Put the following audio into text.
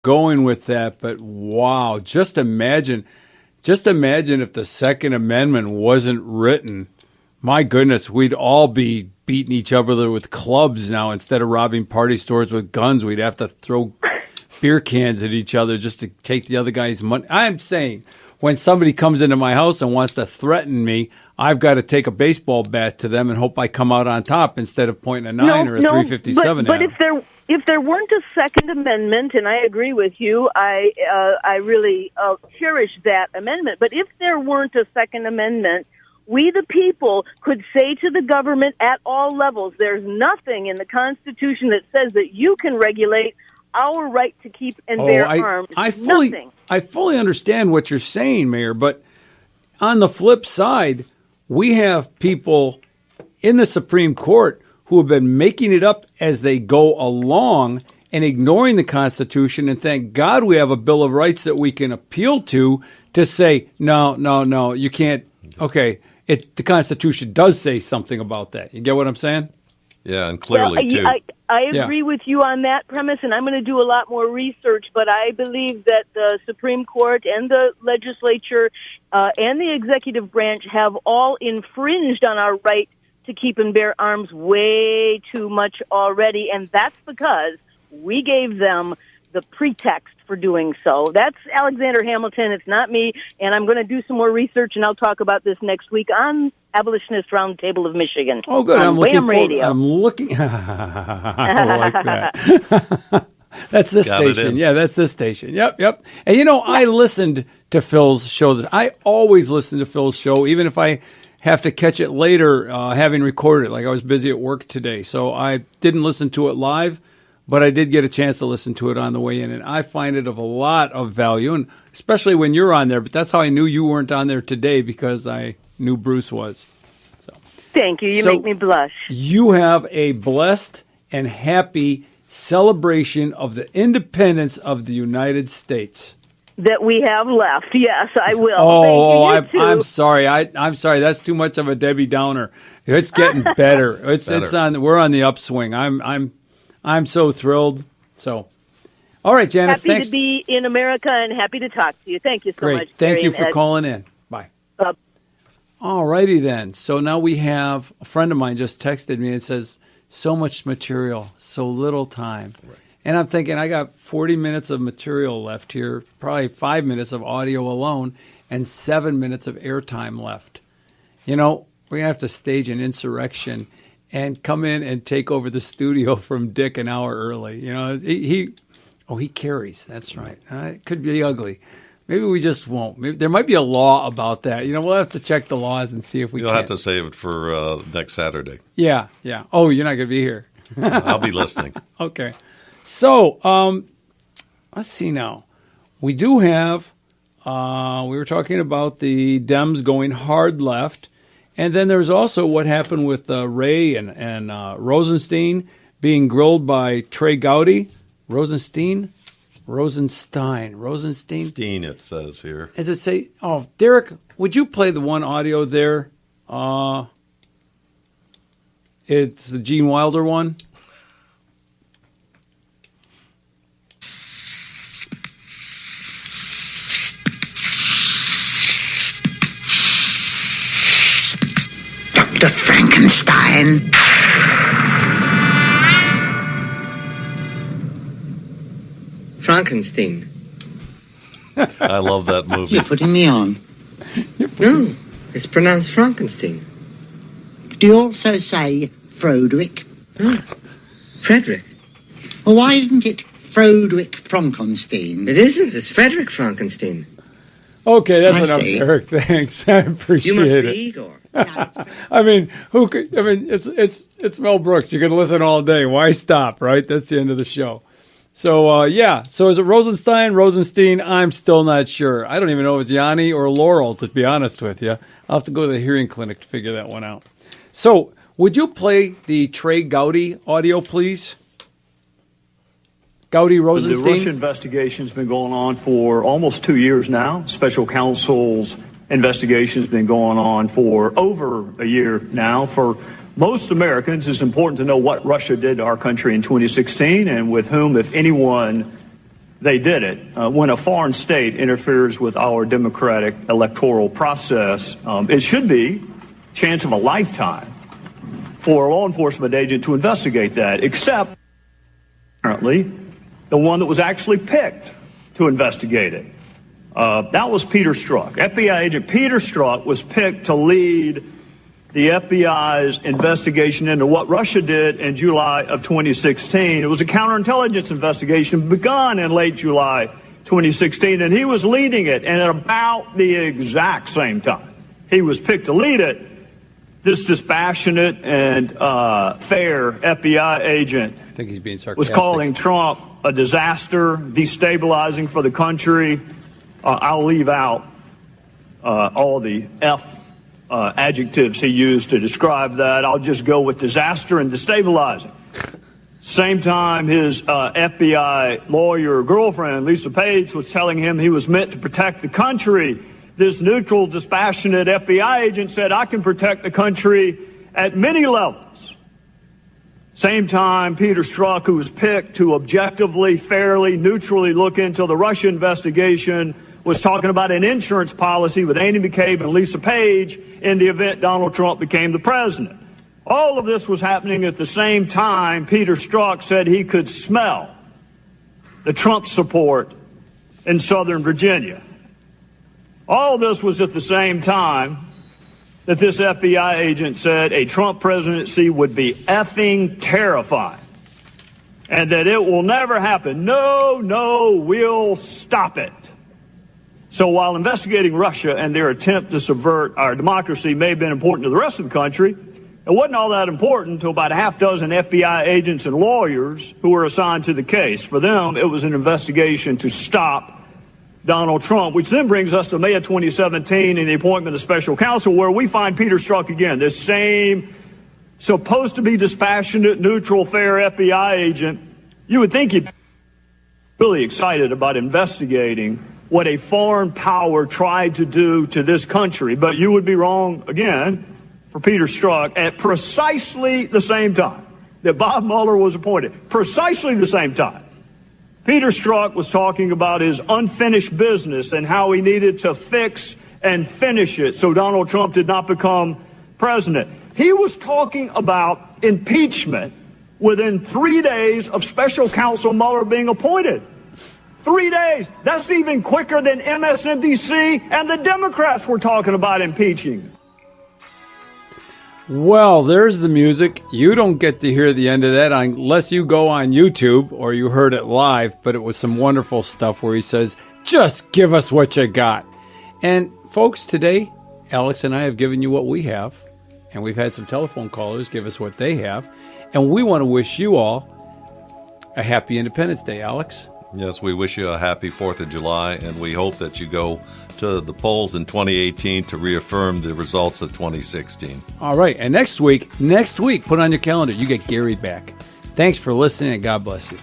going with that, but wow, just imagine if the Second Amendment wasn't written. My goodness, we'd all be beating each other with clubs now instead of robbing party stores with guns. We'd have to throw beer cans at each other just to take the other guy's money. I'm saying when somebody comes into my house and wants to threaten me, I've got to take a baseball bat to them and hope I come out on top instead of pointing a 9 or a 357 but at them. If there weren't a Second Amendment, and I agree with you, I really cherish that amendment. But if there weren't a Second Amendment, we the people could say to the government at all levels, there's nothing in the Constitution that says that you can regulate our right to keep and bear arms. I fully understand what you're saying, Mayor, but on the flip side, we have people in the Supreme Court who have been making it up as they go along and ignoring the Constitution, and thank God we have a Bill of Rights that we can appeal to say, no, you can't. Okay, the Constitution does say something about that. You get what I'm saying? Yeah, and clearly, too. I agree with you on that premise, and I'm going to do a lot more research, but I believe that the Supreme Court and the legislature and the executive branch have all infringed on our right to keep and bear arms way too much already, and that's because we gave them the pretext for doing so. That's Alexander Hamilton. It's not me, and I'm going to do some more research, and I'll talk about this next week on Abolitionist Roundtable of Michigan. Oh, good. I'm looking forward. Radio. I'm looking. I like that. That's this station. Yeah, that's this station. Yep. And, I listened to Phil's show. I always listen to Phil's show, even if I have to catch it later, having recorded it. Like I was busy at work today. So I didn't listen to it live, but I did get a chance to listen to it on the way in. And I find it of a lot of value, and especially when you're on there. But that's how I knew you weren't on there today, because I knew Bruce was. So thank you. You make me blush. You have a blessed and happy celebration of the independence of the United States. That we have left. Yes, I will. Oh, I'm sorry. I'm sorry. That's too much of a Debbie Downer. It's getting better. It's on. We're on the upswing. I'm so thrilled. So, all right, Janice. Happy to be in America and happy to talk to you. Thank you so much. Thank you for calling in. Bye. All righty then. So now we have a friend of mine just texted me and says, so much material, so little time. Right. And I'm thinking, I got 40 minutes of material left here, probably 5 minutes of audio alone, and 7 minutes of airtime left. We're going to have to stage an insurrection and come in and take over the studio from Dick an hour early. He carries. That's right. It could be ugly. Maybe we just won't. Maybe there might be a law about that. We'll have to check the laws and see if we can. You'll have to save it for next Saturday. Yeah. Oh, you're not going to be here. I'll be listening. Okay. So, let's see now. We do have, we were talking about the Dems going hard left. And then there's also what happened with Ray and Rosenstein being grilled by Trey Gowdy. Rosenstein, Steen, it says here. Does it say? Oh, Derek, would you play the one audio there? It's the Gene Wilder one. Dr. Frankenstein. Frankenstein. I love that movie. You're putting me on. No, it's pronounced Frankenstein. Do you also say Froderick? Oh, Frederick. Well, why isn't it Froderick Frankenstein? It isn't. It's Frederick Frankenstein. Okay, that's enough, Derek. Thanks. I appreciate it. You must be Igor. I mean, it's Mel Brooks. You can listen all day. Why stop, right? That's the end of the show. So, So is it Rosenstein? I'm still not sure. I don't even know if it's Yanni or Laurel, to be honest with you. I'll have to go to the hearing clinic to figure that one out. So, would you play the Trey Gowdy audio, please? Gowdy Rosenstein? The Russia investigation has been going on for almost 2 years now. Special counsel's investigation has been going on for over a year now. For most Americans, it's important to know what Russia did to our country in 2016 and with whom, if anyone, they did it. When a foreign state interferes with our democratic electoral process, it should be a chance of a lifetime for a law enforcement agent to investigate that, except apparently the one that was actually picked to investigate it. That was Peter Strzok. FBI agent Peter Strzok was picked to lead the FBI's investigation into what Russia did in July of 2016. It was a counterintelligence investigation begun in late July 2016, and he was leading it. And at about the exact same time he was picked to lead it, this dispassionate and fair FBI agent, I think he's being sarcastic, was calling Trump a disaster, destabilizing for the country. I'll leave out all the adjectives he used to describe that. I'll just go with disaster and destabilizing. Same time, his FBI lawyer girlfriend, Lisa Page, was telling him he was meant to protect the country. This neutral, dispassionate FBI agent said, I can protect the country at many levels. Same time, Peter Strzok, who was picked to objectively, fairly, neutrally look into the Russia investigation, was talking about an insurance policy with Andy McCabe and Lisa Page in the event Donald Trump became the president. All of this was happening at the same time Peter Strzok said he could smell the Trump support in Southern Virginia. All of this was at the same time that this FBI agent said a Trump presidency would be effing terrifying and that it will never happen. No, we'll stop it. So while investigating Russia and their attempt to subvert our democracy may have been important to the rest of the country, it wasn't all that important to about a half dozen FBI agents and lawyers who were assigned to the case. For them, it was an investigation to stop Donald Trump, which then brings us to May of 2017 and the appointment of special counsel, where we find Peter Strzok again, this same supposed to be dispassionate, neutral, fair FBI agent. You would think he'd be really excited about investigating what a foreign power tried to do to this country, but you would be wrong again for Peter Strzok at precisely the same time that Bob Mueller was appointed. Precisely the same time. Peter Strzok was talking about his unfinished business and how he needed to fix and finish it so Donald Trump did not become president. He was talking about impeachment within 3 days of special counsel Mueller being appointed. 3 days. That's even quicker than MSNBC and the Democrats were talking about impeaching. Well, there's the music. You don't get to hear the end of that unless you go on YouTube or you heard it live, but it was some wonderful stuff where he says, just give us what you got. And folks, today, Alex and I have given you what we have, and we've had some telephone callers give us what they have, and we want to wish you all a happy Independence Day, Alex. Yes, we wish you a happy 4th of July, and we hope that you go to the polls in 2018 to reaffirm the results of 2016. All right, and next week, put on your calendar, you get Gary back. Thanks for listening, and God bless you.